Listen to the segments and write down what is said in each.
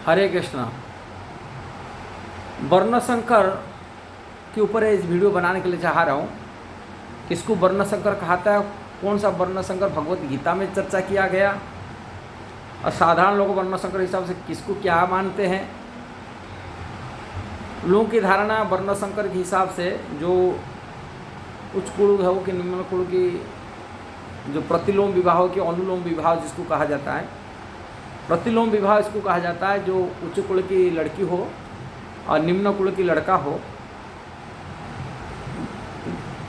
हरे कृष्णा। वर्ण संकर के ऊपर इस वीडियो बनाने के लिए चाह रहा हूँ। किसको वर्ण संकर कहता है, कौन सा वर्ण संकर भगवत गीता में चर्चा किया गया, और साधारण लोग वर्ण संकर हिसाब से किसको क्या मानते हैं। लोगों की धारणा वर्ण संकर के हिसाब से जो उच्च कुल हो कि निम्न कुल की जो प्रतिलोम विवाह हो कि अनुलोम विवाह जिसको कहा जाता है, प्रतिलोम विवाह इसको कहा जाता है जो उच्च कुल की लड़की हो और निम्न कुल की लड़का हो,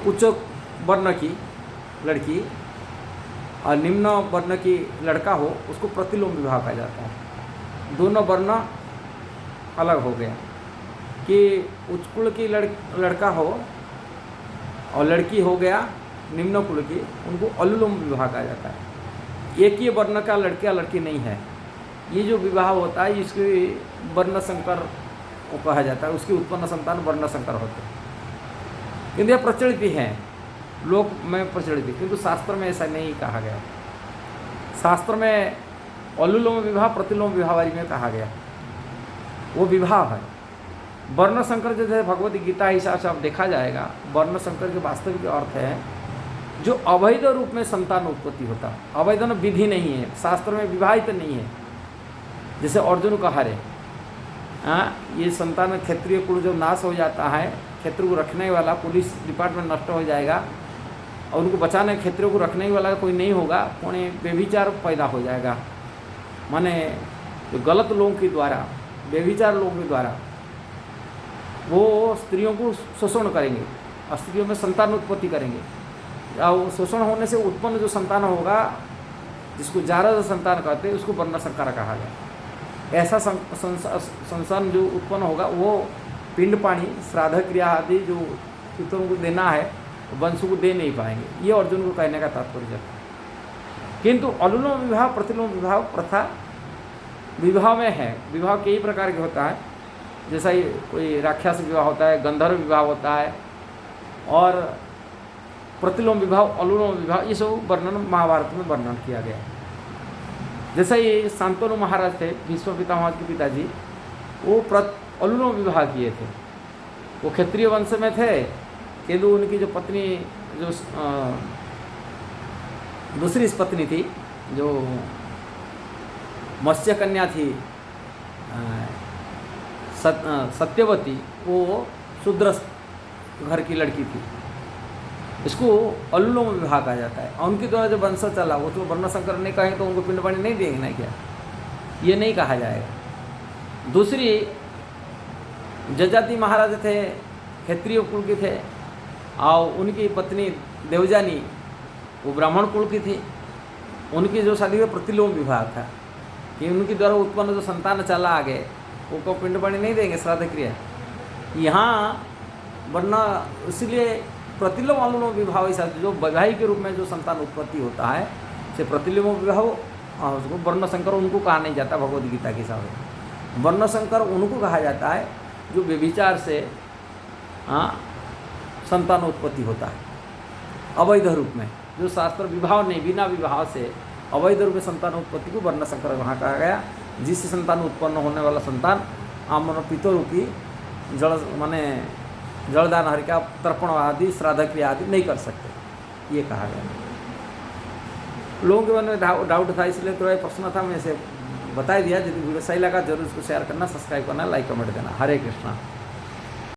उच्च वर्ण की लड़की और निम्न वर्ण की लड़का हो, उसको प्रतिलोम विवाह कहा जाता है। दोनों वर्ण अलग हो गया कि उच्च कुल की लड़का हो और लड़की हो गया निम्न कुल की, उनको अनुलोम विवाह कहा जाता है। एक ही वर्ण का लड़का लड़की नहीं है, ये जो विवाह होता है इसकी वर्ण संकर कहा जाता है, उसकी उत्पन्न संतान वर्ण संकर होते हैं। किंतु यह प्रचलित भी है, लोक में प्रचलित है, किंतु शास्त्र में ऐसा नहीं कहा गया। शास्त्र में अनुलोम विवाह प्रतिलोम विवाह वाली में कहा गया, वो विवाह है। वर्ण संकर जैसे भगवत गीता हिसाब से अब देखा जाएगा, वर्ण संकर के वास्तविक अर्थ है जो अवैध रूप में संतान उत्पत्ति होता है। अवैध विधि नहीं है, शास्त्र में विवाहित नहीं है। जैसे अर्जुन कहा रे, ये संतान क्षेत्रीय कुल जब नाश हो जाता है, क्षेत्र को रखने वाला पुलिस डिपार्टमेंट नष्ट हो जाएगा और उनको बचाने क्षेत्रों को रखने वाला कोई नहीं होगा, पुणे व्यभिचार पैदा हो जाएगा। माने जो गलत लोगों के द्वारा, व्यभिचार लोगों के द्वारा वो स्त्रियों को शोषण करेंगे और स्त्रियों में संतान उत्पत्ति करेंगे, और शोषण होने से उत्पन्न जो संतान होगा जिसको जारद संतान कहते हैं, उसको वर्ण संकर कहा गया। ऐसा संतान जो उत्पन्न होगा वो पिंड पानी श्राद्ध क्रिया आदि जो पितरों को देना है वंश को दे नहीं पाएंगे। ये अर्जुन को कहने का तात्पर्य है। किंतु अनुलोम विवाह प्रतिलोम विवाह प्रथा विवाह में है। विवाह कई प्रकार के होता है, जैसा ही कोई राक्षस विवाह होता है, गंधर्व विवाह होता है, और प्रतिलोम विवाह अनुलोम विवाह, ये सब वर्णन महाभारत में वर्णन किया गया। जैसा ये शांतनु महाराज थे, भीष्म पितामह के पिताजी, वो अनुलोम विवाह किए थे। वो क्षत्रिय वंश में थे, किंतु उनकी जो पत्नी जो दूसरी पत्नी थी, जो मत्स्य कन्या थी सत्यवती, वो शूद्र घर की लड़की थी। इसको अनुलोम विवाह कहा जाता है। और उनके द्वारा जो वंश चला वो तो वर्ण संकर नहीं कहें तो उनको पिंड पानी नहीं देंगे ना, क्या ये नहीं कहा जाएगा। दूसरी जजाति महाराज थे, क्षेत्रीय कुल के थे, और उनकी पत्नी देवजानी वो ब्राह्मण कुल की थी। उनकी जो शादी में प्रतिलोम विवाह था कि उनके द्वारा उत्पन्न जो संतान चला आगे उनको पिंड पानी नहीं देंगे, श्राद्ध क्रिया। यहाँ वरना इसलिए प्रतिलोम अनुलोम विवाह ऐसा जो वैवाहिक के रूप में जो संतान उत्पत्ति होता है से प्रतिलोम विवाह, उसको वर्ण संकर उनको कहा नहीं जाता। भगवद गीता के हिसाब से वर्ण संकर उनको कहा जाता है जो व्यभिचार से संतान उत्पत्ति होता है अवैध रूप में, जो शास्त्र विवाह नहीं, बिना विवाह से अवैध रूप में संतान उत्पत्ति को वर्ण संकर वहाँ कहा गया। जिससे संतान उत्पन्न होने वाला संतान आमन पितरों की जल माने जलदान हरिका तर्पण आदि श्राद्ध क्रिया आदि नहीं कर सकते, ये कहा गया। लोगों के मन में डाउट था, इसलिए थोड़ा प्रश्न था, मैं इसे बता दिया। यदि वीडियो सही लगा जरूर इसको शेयर करना, सब्सक्राइब करना, लाइक कमेंट देना। हरे कृष्णा।